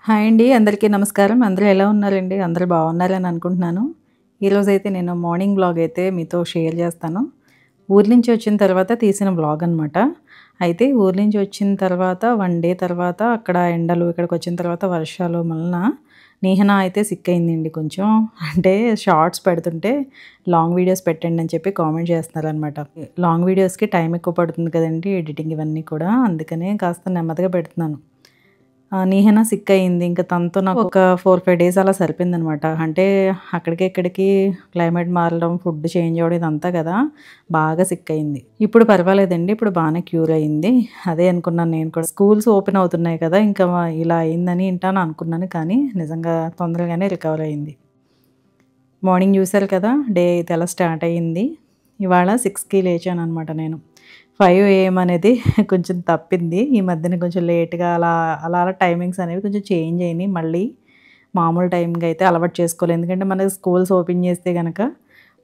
Hi అండి. అందరికీ నమస్కారం. అందరూ ఎలా ఉన్నారండి? అందరూ బాగున్నారని అనుకుంటున్నాను. ఈరోజైతే నేను మార్నింగ్ వ్లాగ్ అయితే మీతో షేర్ చేస్తాను. ఊరు నుంచి వచ్చిన తర్వాత తీసిన వ్లాగ్ అనమాట. అయితే ఊరు నుంచి వచ్చిన తర్వాత 1 డే తర్వాత అక్కడ ఎండలు, ఇక్కడికొచ్చిన తర్వాత వర్షాలు వలన నేహనా అయితే సిక్ అయిందండి కొంచెం. అంటే షార్ట్స్ పెడుతుంటే లాంగ్ వీడియోస్ పెట్టండి అని చెప్పి కామెంట్ చేస్తున్నారనమాట. లాంగ్ వీడియోస్‌కి టైం ఎక్కువ పడుతుంది కదండీ! ఎడిటింగ్ ఇవన్నీ కూడా. అందుకనే కాస్త నెమ్మదిగా పెడుతున్నాను. నేహనా సిక్ అయింది. ఇంక తనతో నాకు ఒక 4, 5 డేస్ అలా సరిపోయిందనమాట. అంటే అక్కడికి, ఇక్కడికి క్లైమేట్ మారడం, ఫుడ్ చేంజ్ అవ్వడం ఇదంతా కదా! బాగా సిక్ అయింది. ఇప్పుడు పర్వాలేదండి. ఇప్పుడు బానే క్యూర్ అయింది. అదే అనుకున్నాను నేను కూడా. స్కూల్స్ ఓపెన్ అవుతున్నాయి కదా! ఇంకా ఇలా అయిందని ఏంటని అనుకున్నాను. కానీ నిజంగా తొందరగానే రికవర్ అయింది. మార్నింగ్ చూసారు కదా! డే అయితే ఎలా స్టార్ట్ అయ్యింది. ఇవాళ 6కి లేచాననమాట నేను. 5 ఏఎం అనేది కొంచెం తప్పింది. ఈ మధ్యన కొంచెం లేట్‌గా అలా టైమింగ్స్ అనేవి కొంచెం చేంజ్ అయినాయి. మళ్ళీ మామూలు టైంకి అయితే అలవాటు చేసుకోవాలి. ఎందుకంటే మనకి స్కూల్స్ ఓపెన్ చేస్తే గనక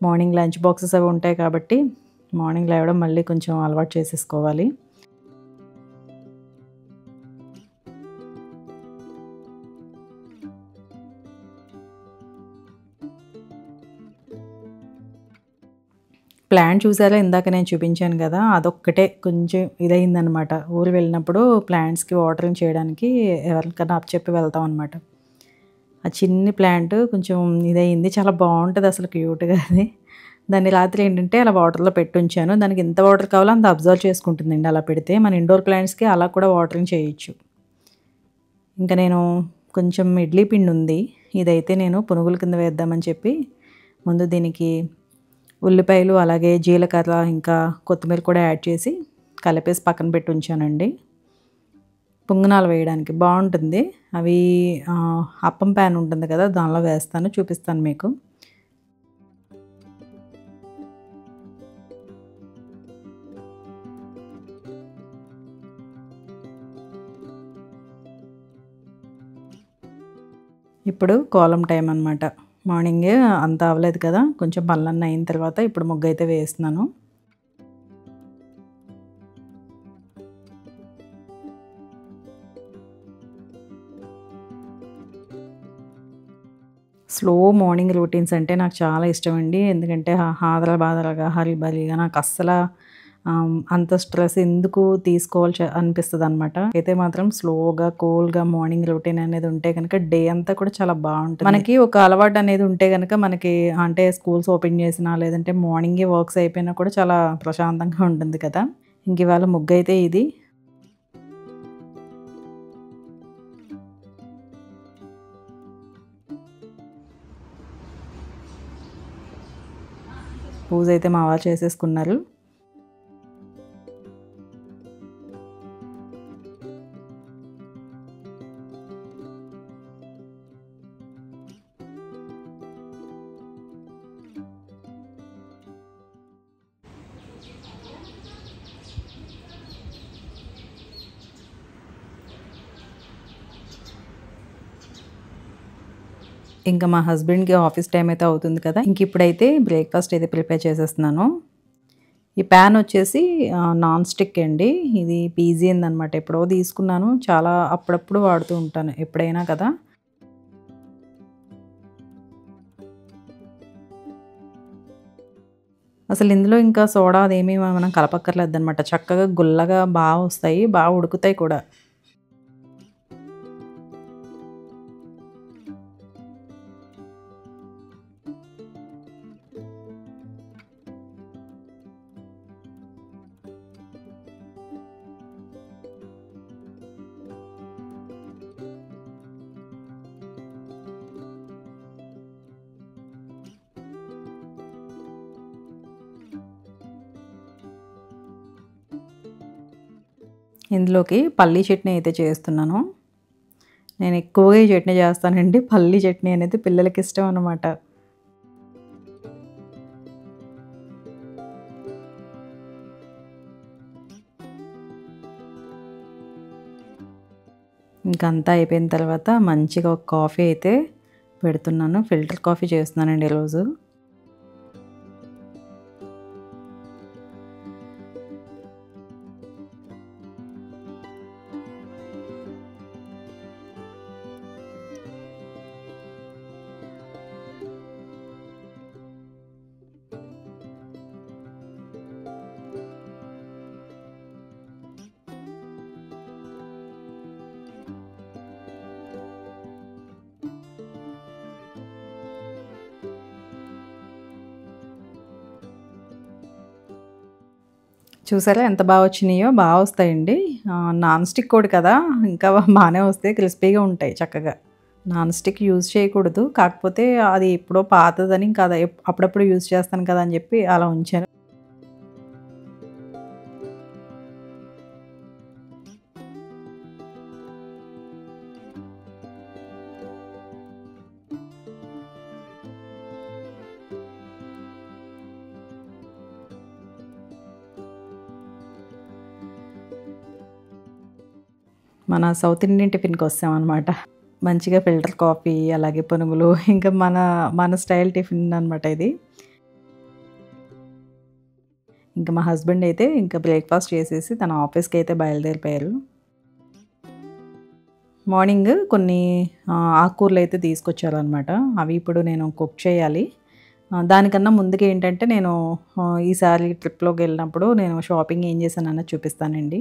మార్నింగ్ లంచ్ బాక్సెస్ అవి ఉంటాయి కాబట్టి మార్నింగ్ లేవడం మళ్ళీ కొంచెం అలవాటు చేసేసుకోవాలి. ప్లాన్ చూసారా ఇందాక నేను చూపించాను గదా! అదొక్కటే కొంచెం ఇదయిందనమాట. ఊరు వెళ్ళినప్పుడు ప్లాంట్స్‌కి వాటరింగ్ చేయడానికి ఎవరికన్నా అప్పచెప్పి వెళ్తామనమాట. ఆ చిన్ని ప్లాంట్ కొంచెం ఇదయింది. చాలా బావుంటదసలు క్యూట్‌గా అది. దాన్ని రాత్రి ఏంటంటే అలా వాటర్‌లో పెట్టుంచాను. దానికి ఎంత వాటర్ కావాలో అంత అబ్జర్వ్ చేసుకుంటుందండి అలా పెడితే. మన ఇండోర్ ప్లాంట్స్‌కి అలా కూడా వాటరింగ్ చేయొచ్చు. ఇంక నేను కొంచెం ఇడ్లీ పిండుంది. ఇదైతే నేను పునుగుల కింద వేద్దామని చెప్పి ముందు దీనికి ఉల్లిపాయలు, అలాగే జీలకర్ర, ఇంకా కొత్తిమీర కూడా యాడ్ చేసి కలిపేసి పక్కన పెట్టి ఉంచానండి. పొంగనాలు వేయడానికి బావుంటుంది. అవి అప్పం ప్యాన్ ఉంటుంది కదా! దానిలో వేస్తాను. చూపిస్తాను మీకు. ఇప్పుడు కోలం టైం అనమాట. మార్నింగే అంతా అవ్వలేదు కదా! కొంచెం పనులన్నీ అయిన తర్వాత ఇప్పుడు ముగ్గైతే వేస్తున్నాను. స్లో మార్నింగ్ రొటీన్స్ అంటే నాకు చాలా ఇష్టమండి. ఎందుకంటే ఆదర బాదరగా, హరీబరీగా నాకస్సల అంత స్ట్రెస్ ఎందుకు తీసుకోవాలి అనిపిస్తదనమాట. అయితే మాత్రం స్లోగా, కూల్‌గా మార్నింగ్ రొటీన్ అనేది ఉంటే గనక డే అంతా కూడా చాలా బావుంటుంది. మనకి ఒక అలవాటు అనేది ఉంటే గనక మనకి అంటే స్కూల్స్ ఓపెన్ చేసినా, లేదంటే మార్నింగే వర్క్స్ అయిపోయినా కూడా చాలా ప్రశాంతంగా ఉంటుంది కదా! ఇంకివాళ ముగ్గైతే ఇది. పూజైతే మా వారు చేసేసుకున్నారు. ఇంకా మా హస్బెండ్‌కి ఆఫీస్ టైమ్ అయితే అవుతుంది కదా! ఇంకిప్పుడైతే బ్రేక్‌ఫాస్ట్ అయితే ప్రిపేర్ చేసేస్తున్నాను. ఈ ప్యాన్ వచ్చేసి నాన్ స్టిక్ అండి. ఇది పీజియన్‌దనమాట. ఎప్పుడో తీసుకున్నాను. చాలా అప్పుడప్పుడు వాడుతూ ఉంటాను. ఎప్పుడైనా కదా! అసలు ఇందులో ఇంకా సోడా అదేమి మనం కలపక్కర్లేదనమాట. చక్కగా గుల్లగా వస్తాయి. ఉడుకుతాయి కూడా. ఇందులోకి పల్లీ చట్నీ అయితే చేస్తున్నాను. నేను ఎక్కువగా ఈ చట్నీ చేస్తానండి. పల్లీ చట్నీ అనేది పిల్లలకి ఇష్టం అనమాట. ఇంకంతా అయిపోయిన తర్వాత మంచిగా ఒక కాఫీ అయితే పెడుతున్నాను. ఫిల్టర్ కాఫీ చేస్తున్నానండి ఈరోజు. చూసారా ఎంత బాగా వచ్చినాయో? బాగా వస్తాయండి. నాన్ స్టిక్ కూడా కదా, ఇంకా బాగానే వస్తాయి, క్రిస్పీగా ఉంటాయి చక్కగా. నాన్ స్టిక్ యూజ్ చేయకూడదు, కాకపోతే అది ఎప్పుడో పాతదని ఇంకా అప్పుడప్పుడు యూజ్ చేస్తాను కదా అని చెప్పి అలా ఉంచాను. మన సౌత్ ఇండియన్ టిఫిన్‌కి వస్తామనమాట. మంచిగా ఫిల్టర్ కాఫీ, అలాగే పునుగులు, ఇంకా మన మన స్టైల్ టిఫిన్ అనమాట ఇది. ఇంకా మా హస్బెండ్ అయితే ఇంకా బ్రేక్‌ఫాస్ట్ చేసేసి తన ఆఫీస్‌కైతే బయలుదేరిపోయారు. మార్నింగ్ కొన్ని ఆకుకూరలైతే తీసుకొచ్చారనమాట. అవి ఇప్పుడు నేను కుక్ చేయాలి. దానికన్నా ముందుగా ఏంటంటే నేను ఈసారి ట్రిప్‌లోకెళ్ళినప్పుడు నేను షాపింగ్ ఏం చేశానన్నది చూపిస్తానండి.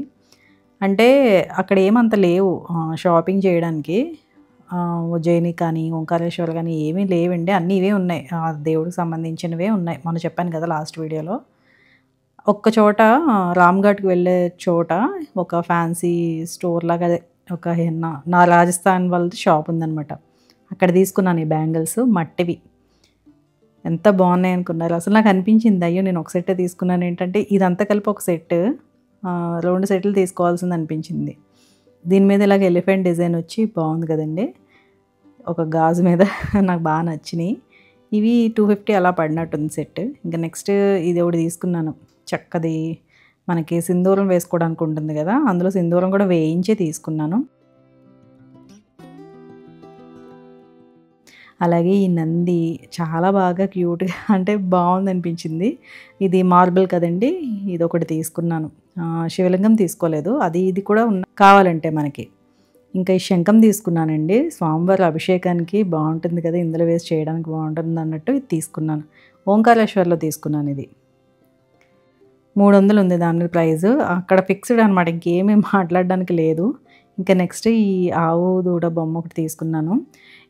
అంటే అక్కడ ఏమంత లేవు షాపింగ్ చేయడానికి. ఉజ్జయిని కానీ, ఓంకారేశ్వర్ కానీ ఏమీ లేవండి. అన్నీ ఇవే ఉన్నాయి. దేవుడికి సంబంధించినవే ఉన్నాయి. మొన్న చెప్పాను కదా లాస్ట్ వీడియోలో. ఒక్క చోట రామ్ ఘాట్‌కి వెళ్ళే చోట ఒక ఫ్యాన్సీ స్టోర్‌లాగా అదే ఒక నా రాజస్థాన్ వాళ్ళది షాప్ ఉందనమాట. అక్కడ తీసుకున్నాను ఈ బ్యాంగిల్స్ మట్టివి. ఎంత బాగున్నాయి అనుకున్నారు. అసలు నాకు అనిపించింది అయ్యో! నేను ఒక సెట్టే తీసుకున్నాను ఏంటంటే ఇదంతా కలిపి ఒక సెట్ 2 సెట్లు తీసుకోవాల్సింది అనిపించింది. దీని మీద ఇలాగ ఎలిఫెంట్ డిజైన్ వచ్చి బాగుంది కదండీ! ఒక గాజు మీద నాకు బాగా నచ్చినాయి. ఇవి 250 అలా పడినట్టుంది సెట్. ఇంకా నెక్స్ట్ ఇది ఒకటి తీసుకున్నాను. చక్కది మనకి సింధూరం వేసుకోవడానికి ఉంటుంది కదా! అందులో సింధూరం కూడా వేయించే తీసుకున్నాను. అలాగే ఈ నంది చాలా బాగా క్యూట్‌గా అంటే బాగుందనిపించింది. ఇది మార్బుల్ కదండీ! ఇదొకటి తీసుకున్నాను. శివలింగం తీసుకోలేదు. అది ఇది కూడా కావాలంటే మనకి. ఇంకా ఈ శంఖం తీసుకున్నానండి. స్వామివారి అభిషేకానికి బాగుంటుంది కదా! ఇందులో వేసి చేయడానికి బాగుంటుంది అన్నట్టు ఇది తీసుకున్నాను. ఓంకారేశ్వర్‌లో తీసుకున్నాను ఇది. 300 ఉంది దాని ప్రైస్. అక్కడ ఫిక్స్డ్ అనమాట. ఇంకేమీ మాట్లాడడానికి లేదు. ఇంకా నెక్స్ట్ ఈ ఆవు దూడ బొమ్మ ఒకటి తీసుకున్నాను.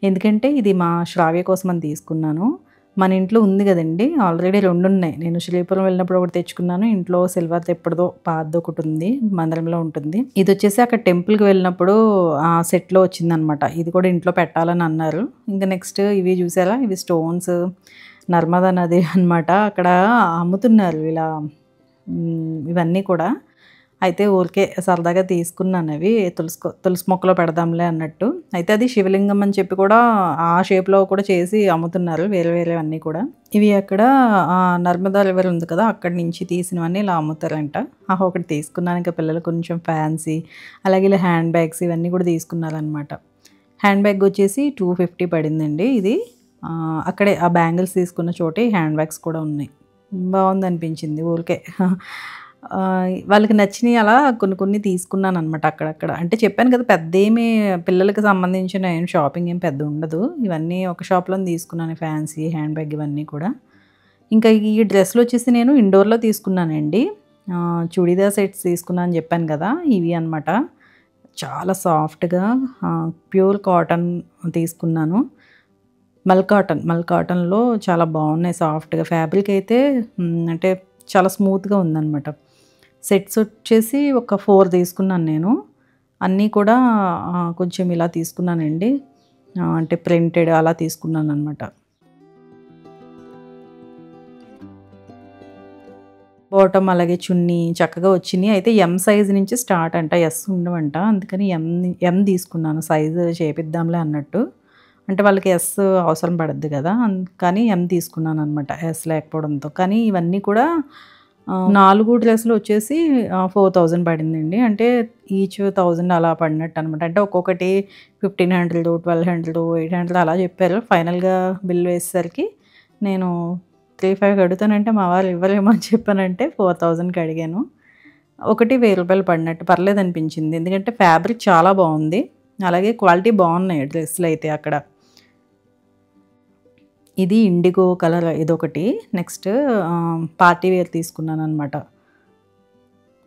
ఎందుకంటే ఇది మా శ్రావ్య కోసం అని తీసుకున్నాను. మన ఇంట్లో ఉంది కదండీ! ఆల్రెడీ 2 ఉన్నాయి. నేను శ్రీపురం వెళ్ళినప్పుడు ఒకటి తెచ్చుకున్నాను. ఇంట్లో సిల్వర్‌ది ఎప్పటిదో పాతది ఒకటి ఉంది. మందిరంలో ఉంటుంది. ఇది వచ్చేసి అక్కడ టెంపుల్‌కి వెళ్ళినప్పుడు సెట్‌లో వచ్చిందనమాట. ఇది కూడా ఇంట్లో పెట్టాలని అన్నారు. ఇంకా నెక్స్ట్ ఇవి చూసారా? ఇవి స్టోన్స్ నర్మదా నది అనమాట. అక్కడ అమ్ముతున్నారు ఇలా ఇవన్నీ కూడా. అయితే ఊరికే సరదాగా తీసుకున్నాను అవి. తులసి మొక్కలో పెడదాంలే అన్నట్టు. అయితే అది శివలింగం అని చెప్పి కూడా ఆ షేప్‌లో కూడా చేసి అమ్ముతున్నారు వేరే వేరేవన్నీ కూడా. ఇవి అక్కడ నర్మదా రివర్ ఉంది కదా! అక్కడి నుంచి తీసినవన్నీ ఇలా అమ్ముతారంట. ఒకటి తీసుకున్నాను. ఇంకా పిల్లలు కొంచెం ఫ్యాన్సీ అలాగే ఇలా హ్యాండ్ బ్యాగ్స్ ఇవన్నీ కూడా తీసుకున్నారనమాట. హ్యాండ్ బ్యాగ్ వచ్చేసి 250 పడిందండి ఇది. అక్కడే ఆ బ్యాంగిల్స్ తీసుకున్న చోటే హ్యాండ్ బ్యాగ్స్ కూడా ఉన్నాయి. బాగుందనిపించింది ఊరికే. వాళ్ళకి నచ్చినయి అలా కొన్ని కొన్ని తీసుకున్నాననమాట అక్కడక్కడ. అంటే చెప్పాను కదా! పెద్దేమీ పిల్లలకి సంబంధించిన షాపింగ్ ఏం పెద్ద ఉండదు. ఇవన్నీ ఒక షాప్‌లోనే తీసుకున్నాను. ఫ్యాన్సీ హ్యాండ్ బ్యాగ్ ఇవన్నీ కూడా. ఇంకా ఈ డ్రెస్‌లు వచ్చేసి నేను ఇండోర్‌లో తీసుకున్నానండి. చుడీదార్ సెట్స్ తీసుకున్నా అని చెప్పాను కదా! ఇవి అనమాట. చాలా సాఫ్ట్‌గా ప్యూర్ కాటన్ తీసుకున్నాను. మల్ కాటన్‌లో చాలా బాగున్నాయి సాఫ్ట్‌గా. ఫ్యాబ్రిక్ అయితే అంటే చాలా స్మూత్‌గా ఉందనమాట. సెట్స్ వచ్చేసి ఒక 4 తీసుకున్నాను నేను. అన్నీ కూడా కొంచెం ఇలా తీసుకున్నానండి. అంటే ప్రింటెడ్ అలా తీసుకున్నాననమాట. బాటమ్ అలాగే చున్నీ చక్కగా వచ్చినియి. అయితే ఎం సైజ్ నుంచి స్టార్ట్ అంట. ఎస్ ఉండవంట. అందుకని ఎం తీసుకున్నాను. సైజు చేపిద్దాంలే అన్నట్టు. అంటే వాళ్ళకి ఎస్ అవసరం పడద్ది కదా! కానీ ఎం తీసుకున్నాననమాట. ఎస్ లేకపోవడంతో. కానీ ఇవన్నీ కూడా 4 డ్రెస్సులు వచ్చేసి 4000 పడిందండి. అంటే ఈచ్ 1000 అలా పడినట్టనమాట. అంటే ఒక్కొక్కటి 1500, 1200, 800 అలా చెప్పారు. ఫైనల్‌గా బిల్ వేసేసరికి నేను 3500 అడుగుతానంటే మా వారు ఇవ్వలేము అని చెప్పానంటే 4000కి అడిగాను. ఒకటి రూ. 1000 పడినట్టు పర్లేదనిపించింది. ఎందుకంటే ఫ్యాబ్రిక్ చాలా బాగుంది. అలాగే క్వాలిటీ బాగున్నాయి డ్రెస్సులైతే అక్కడ. ఇది ఇండిగో కలర్ ఇదొకటి. నెక్స్ట్ పార్టీ వేర్ తీసుకున్నాననమాట.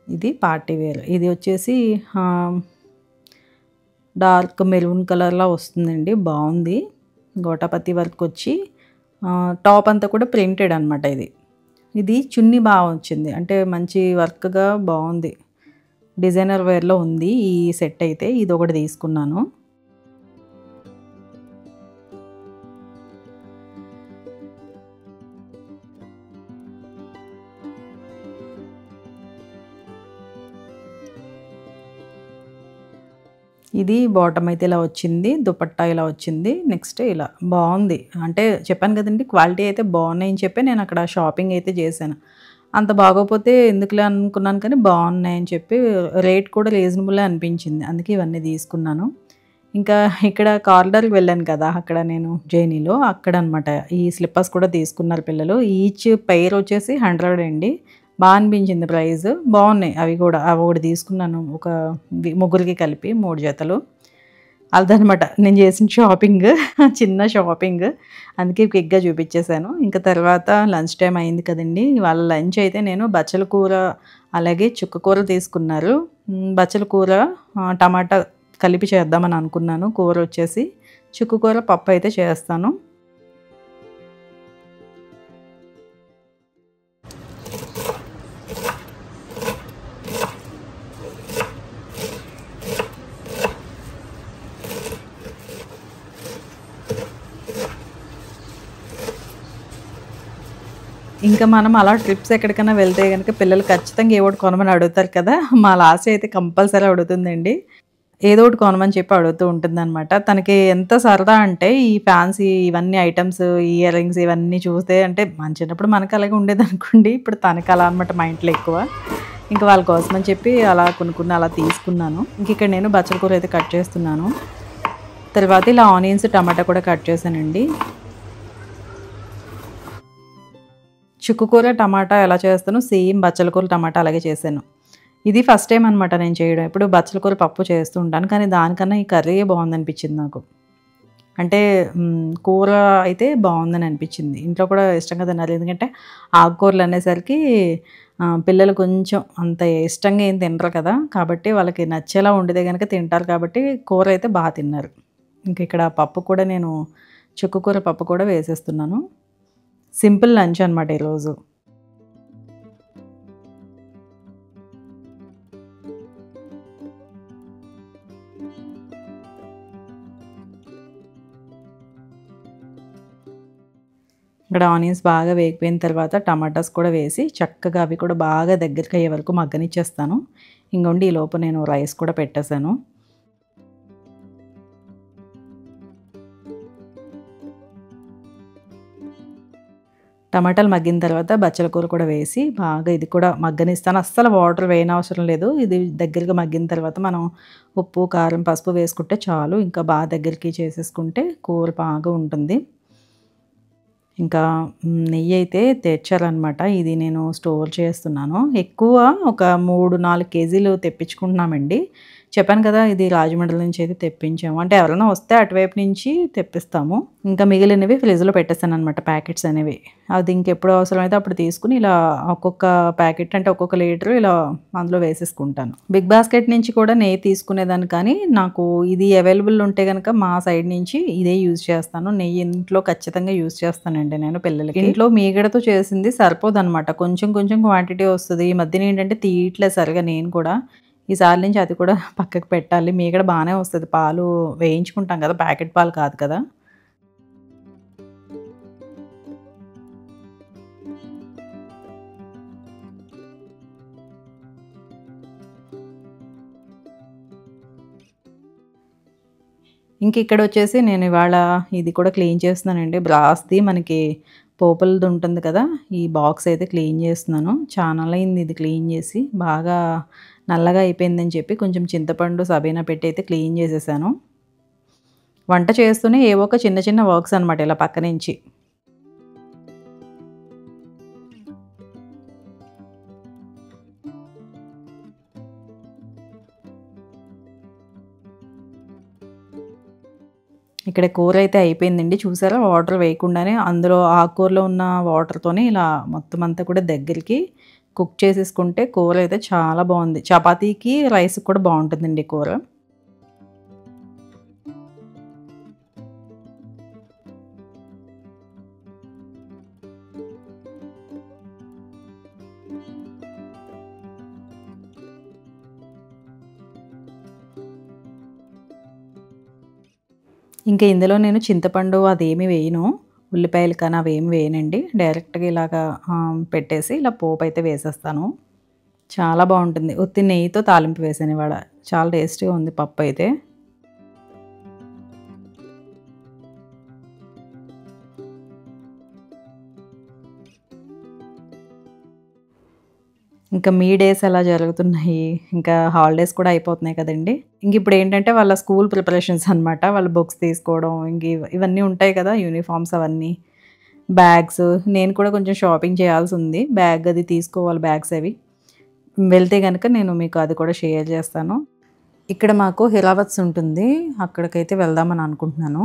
ఇది పార్టీ వేర్. ఇది వచ్చేసి డార్క్ మెరూన్ కలర్‌లా వస్తుందండి. బాగుంది. గోటాపత్తి వర్క్ వచ్చి టాప్ అంతా కూడా ప్రింటెడ్ అనమాట ఇది. ఇది చున్నీ బాగా వచ్చింది. అంటే మంచి వర్క్‌గా బావుంది. డిజైనర్ వేర్‌లో ఉంది ఈ సెట్ అయితే. ఇదొకటి తీసుకున్నాను. ఇది బాటమ్ అయితే ఇలా వచ్చింది. దుపట్టా ఇలా వచ్చింది. నెక్స్ట్ ఇలా బావుంది. అంటే చెప్పాను కదండీ! క్వాలిటీ అయితే బావున్నాయని చెప్పి నేనక్కడ షాపింగ్ అయితే చేశాను. అంత బాగోపోతే ఎందుకులే అనుకున్నాను కానీ బావున్నాయని చెప్పి రేట్ కూడా రీజనబులే అనిపించింది. అందుకే ఇవన్నీ తీసుకున్నాను. ఇంకా ఇక్కడ కారిడార్‌కి వెళ్ళాను కదా! అక్కడ నేను జేఎన్‌ఈలో అక్కడనమాట. ఈ స్లిప్పర్స్ కూడా తీసుకున్నారు పిల్లలు. ఈచ్ పెయిర్ వచ్చేసి 100 అండి. అనిపించింది ప్రైస్. బావున్నాయి అవి గూడా. అవొకటి తీసుకున్నాను. ఒక ముగ్గురికి కలిపి 3 జతలు. అదనమాట నేను చేసిన షాపింగ్. చిన్న షాపింగ్. అందుకే క్విక్‌గా చూపిచ్చేసాను. ఇంక తర్వాత లంచ్ టైమ్ అయింది కదండీ! వాళ్ళ లంచ్ అయితే నేను బచ్చల కూర, అలాగే చుక్క కూర తీసుకున్నారు. బచ్చల కూర, టమాటా కలిపి చేద్దామని అనుకున్నాను. కూరొచ్చేసి చుక్క కూర, పప్పయితే చేస్తాను. ఇంకా మనం అలా ట్రిప్స్ ఎక్కడికైనా వెళ్తే గనక పిల్లలు ఖచ్చితంగా ఏవోటి కొనమని అడుగుతారు కదా! మా లాస్య అయితే కంపల్సరీ అడుగుతుందండి. ఏదో ఒకటి కొనమని చెప్పి అడుగుతూ ఉంటుందనమాట. తనకి ఎంత సరదా అంటే ఈ ఫ్యాన్సీ ఇవన్నీ ఐటెమ్స్, ఇయర్ రింగ్స్ ఇవన్నీ చూస్తే అంటే మన చిన్నప్పుడు మనకు అలాగే ఉండేదనుకోండి. ఇప్పుడు తనకి అలా అనమాట మా ఇంట్లో ఎక్కువ. ఇంక వాళ్ళ కోసమని చెప్పి అలా కొనుక్కున్న అలా తీసుకున్నాను. ఇంక ఇక్కడ నేను బచ్చల కూర అయితే కట్ చేస్తున్నాను. తర్వాత ఇలా ఆనియన్స్, టమాటా కూడా కట్ చేశానండి. చుక్క కూర, టమాటా ఎలా చేస్తానో సేమ్ బచ్చల కూర, టమాటా అలాగే చేశాను. ఇది ఫస్ట్ టైమ్ అనమాట నేను చేయడం. ఎప్పుడు బచ్చల కూర పప్పు చేస్తూ ఉంటాను. కానీ దానికన్నా ఈ కర్రీయే బావుందనిపించింది నాకు. అంటే కూర అయితే బావుందని అనిపించింది. ఇంట్లో కూడా ఇష్టంగా తిన్నారు. ఎందుకంటే ఆకుకూరలు అనేసరికి పిల్లలు కొంచెం అంత ఇష్టంగా ఏం తినరు కదా! కాబట్టి వాళ్ళకి నచ్చేలా వండితే గనక తింటారు కాబట్టి కూర అయితే తిన్నారు. ఇంక ఇక్కడ పప్పు కూడా నేను చుక్క కూర పప్పు కూడా వేసేస్తున్నాను. సింపుల్ లంచ్ అనమాట ఈరోజు. ఇక్కడ ఆనియన్స్ బాగా వేగిపోయిన తర్వాత టమాటాస్ కూడా వేసి చక్కగా అవి కూడా బాగా దగ్గరికయ్యే వరకు మగ్గనిచ్చేస్తాను. ఇంగోండి ఈలోపు నేను రైస్ కూడా పెట్టేశాను. టమాటాలు మగ్గిన తర్వాత బచ్చల కూర కూడా వేసి బాగా ఇది కూడా మగ్గనిస్తాను. అస్సలు వాటర్ వేయనవసరం లేదు. ఇది దగ్గరగా మగ్గిన తర్వాత మనం ఉప్పు, కారం, పసుపు వేసుకుంటే చాలు. ఇంకా బాగా దగ్గరికి చేసేసుకుంటే కూర బాగా ఉంటుంది. ఇంకా నెయ్యయితే తెచ్చారనమాట. ఇది నేను స్టోర్ చేస్తున్నాను. ఎక్కువ ఒక 3, 4 కేజీలు తెప్పించుకుంటున్నామండి. చెప్పాను కదా! ఇది రాజమండ్రి నుంచి అయితే తెప్పించాము. అంటే ఎవరైనా వస్తే అటువైపు నుంచి తెప్పిస్తాము. ఇంకా మిగిలినవి ఫ్రిడ్జ్‌లో పెట్టేసాననమాట ప్యాకెట్స్ అనేవి. అది ఇంకెప్పుడు అవసరమైతే అప్పుడు తీసుకొని ఇలా ఒక్కొక్క ప్యాకెట్ అంటే ఒక్కొక్క లీటరు ఇలా అందులో వేసేసుకుంటాను. బిగ్ బాస్కెట్ నుంచి కూడా నెయ్యి తీసుకునేదాన్ని కానీ నాకు ఇది అవైలబుల్ ఉంటే గనక మా సైడ్ నుంచి ఇదే యూజ్ చేస్తాను. నెయ్యి ఇంట్లో ఖచ్చితంగా యూజ్ చేస్తానండి నేను పిల్లలకి. ఇంట్లో మీగడతో చేసింది సరిపోదనమాట. కొంచెం కొంచెం క్వాంటిటీ వస్తది. ఈ మధ్యన ఏంటంటే తీయట్లేదు సరిగ్గా నేను కూడా. ఈసారి నుంచి అది కూడా పక్కకు పెట్టాలి. మీగడ బానే వస్తది. పాలు వేయించుకుంటాం కదా! ప్యాకెట్ పాలు కాదు కదా! ఇంకిక్కడొచ్చేసి నేను ఇవాళ ఇది కూడా క్లీన్ చేస్తున్నానండి. బ్రాస్‌ది మనకి పోపులది ఉంటుంది కదా! ఈ బాక్స్ అయితే క్లీన్ చేస్తున్నాను. చానాళ్ళయింది ఇది క్లీన్ చేసి. బాగా నల్లగా అయిపోయిందని చెప్పి కొంచెం చింతపండు, సబీనా పెట్టి అయితే క్లీన్ చేసేసాను. వంట చేస్తూనే ఏవో ఒక చిన్న చిన్న వర్క్స్ అనమాట ఇలా పక్క నుంచి. ఇక్కడ కూరైతే అయిపోయిందండి. చూసారా వాటర్ వేయకుండానే అందులో ఆకుకూరలో ఉన్న వాటర్‌తోనే ఇలా మొత్తం అంతా కూడా దగ్గరికి కుక్ చేసేసుకుంటే కూరైతే చాలా బావుంది. చపాతీకి, రైస్‌కి కూడా బావుంటుందండి కూర. ఇంకా ఇందులో నేను చింతపండు అదేమీ వేయను. ఉల్లిపాయలు కానీ అవేమి వేయనండి. డైరెక్ట్‌గా ఇలాగా పెట్టేసి ఇలా పోపయితే వేసేస్తాను. చాలా బావుంటుంది. ఉత్తి నెయ్యితో తాలింపు వేసాను ఇవాళ. చాలా టేస్టీగా ఉంది పప్పయితే. ఇంకా మీ డేస్ ఎలా జరుగుతున్నాయి? ఇంకా హాలిడేస్ కూడా అయిపోతున్నాయి కదండీ! ఇంకిప్పుడేంటంటే వాళ్ళ స్కూల్ ప్రిపరేషన్స్ అనమాట. వాళ్ళ బుక్స్ తీసుకోవడం ఇవన్నీ ఉంటాయి కదా! యూనిఫార్మ్స్ అవన్నీ. బ్యాగ్స్ నేను కూడా కొంచెం షాపింగ్ చేయాల్సుంది. బ్యాగ్ అది తీసుకోవాలి బ్యాగ్స్ అవి. వెళ్తే గనక నేను మీకు అది కూడా షేర్ చేస్తాను. ఇక్కడ మాకు హిరావత్స్ ఉంటుంది. అక్కడికైతే వెళ్దామని అనుకుంటున్నాను.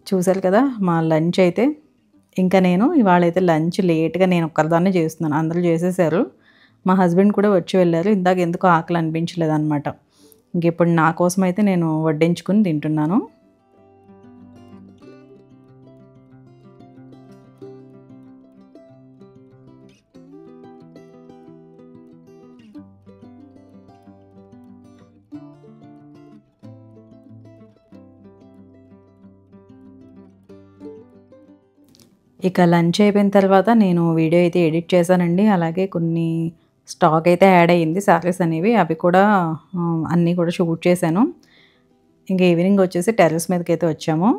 చూసారు కదా! మా లంచ్ అయితే. ఇంకా నేను ఇవాళైతే లంచ్ లేట్‌గా నేను ఒక్కదాన్నే చేస్తున్నాను. అందరూ చేసేసారు. మా హస్బెండ్ కూడా వచ్చి వెళ్లారు. ఇందాక ఎందుకో ఆకలి అనిపించలేదనమాట. ఇంకిప్పుడు నా కోసమయితే నేను వడ్డించుకొని తింటున్నాను. ఇక లంచ్ అయిపోయిన తర్వాత నేను వీడియో అయితే ఎడిట్ చేశానండి. అలాగే కొన్ని స్టాక్ అయితే యాడ్ అయ్యింది శారీస్ అనేవి. అవి కూడా అన్నీ కూడా షూట్ చేశాను. ఇంక ఈవినింగ్ వచ్చేసి టెర్రస్ మీదకైతే వచ్చాము.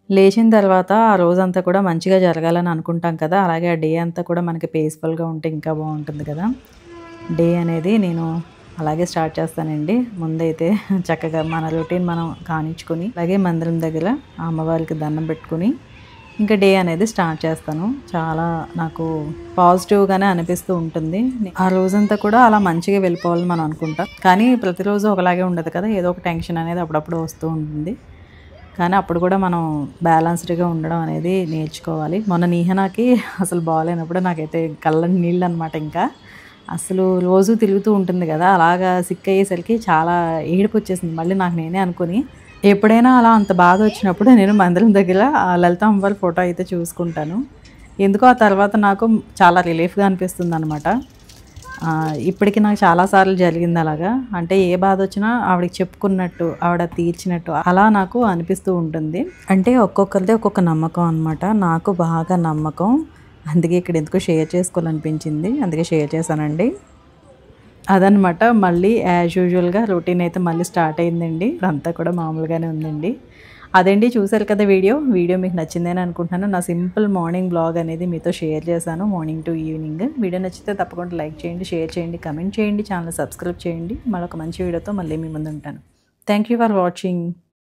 లేచిన తర్వాత ఆ రోజంతా కూడా మంచిగా జరగాలని అనుకుంటాం కదా! అలాగే ఆ డే అంతా కూడా మనకి పీస్‌ఫుల్‌గా ఉంటే ఇంకా బావుంటుంది కదా! డే అనేది నేను అలాగే స్టార్ట్ చేస్తానండి. ముందైతే చక్కగా మన రొటీన్ మనం కానిచ్చుకొని, అలాగే మందిరం దగ్గర అమ్మవారికి దండం పెట్టుకొని ఇంకా డే అనేది స్టార్ట్ చేస్తాను. చాలా నాకు పాజిటివ్‌గానే అనిపిస్తూ ఉంటుంది. ఆ రోజంతా కూడా అలా మంచిగా వెళ్ళిపోవాలని మనం అనుకుంటాం. కానీ ప్రతిరోజు ఒకలాగే ఉండదు కదా! ఏదో ఒక టెన్షన్ అనేది అప్పుడప్పుడు వస్తూ ఉంటుంది. కానీ అప్పుడు కూడా మనం బ్యాలెన్స్డ్‌గా ఉండడం అనేది నేర్చుకోవాలి. మొన్న నీహనాకి అసలు బాలేనప్పుడు నాకైతే కళ్ళంట నీళ్ళనమాట ఇంకా. అసలు రోజు తిరుగుతూ ఉంటుంది కదా! అలాగా సిక్ అయ్యేసరికి చాలా ఏడుపొచ్చేసింది. మళ్ళీ నాకు నేనే అనుకోని ఎప్పుడైనా అలా అంత బాధొచ్చినప్పుడు నేను మందిరం దగ్గర లలిత అమ్మవారి ఫోటో అయితే చూసుకుంటాను. ఎందుకో ఆ తర్వాత నాకు చాలా రిలీఫ్‌గా అనిపిస్తుందనమాట. ఇప్పటికి నాకు చాలా సార్లు జరిగింది అలాగా. అంటే ఏ బాధొచ్చినా ఆవిడకి చెప్పుకున్నట్టు, ఆవిడ తీర్చినట్టు అలా నాకు అనిపిస్తూ ఉంటుంది. అంటే ఒక్కొక్కరిది ఒక్కొక్క నమ్మకం అనమాట. నాకు బాగా నమ్మకం. అందుకే ఇక్కడ ఎందుకో షేర్ చేసుకోవాలనిపించింది. అందుకే షేర్ చేశానండి. అదనమాట. మళ్ళీ యాజ్ యూజువల్‌గా రొటీన్ అయితే మళ్ళీ స్టార్ట్ అయిందండి. ఇప్పుడంతా కూడా మామూలుగానే ఉందండి. అదండి చూసారు కదా వీడియో. వీడియో మీకు నచ్చిందని అనుకుంటున్నాను. నా సింపుల్ మార్నింగ్ వ్లాగ్ అనేది మీతో షేర్ చేశాను. Morning to evening. వీడియో నచ్చితే తప్పకుండా లైక్ చేయండి, షేర్ చేయండి, కామెంట్ చేయండి, ఛానల్ సబ్స్క్రైబ్ చేయండి. మరొక మంచి వీడియోతో మళ్ళీ మీ ముందు ఉంటాను. Thank you for watching.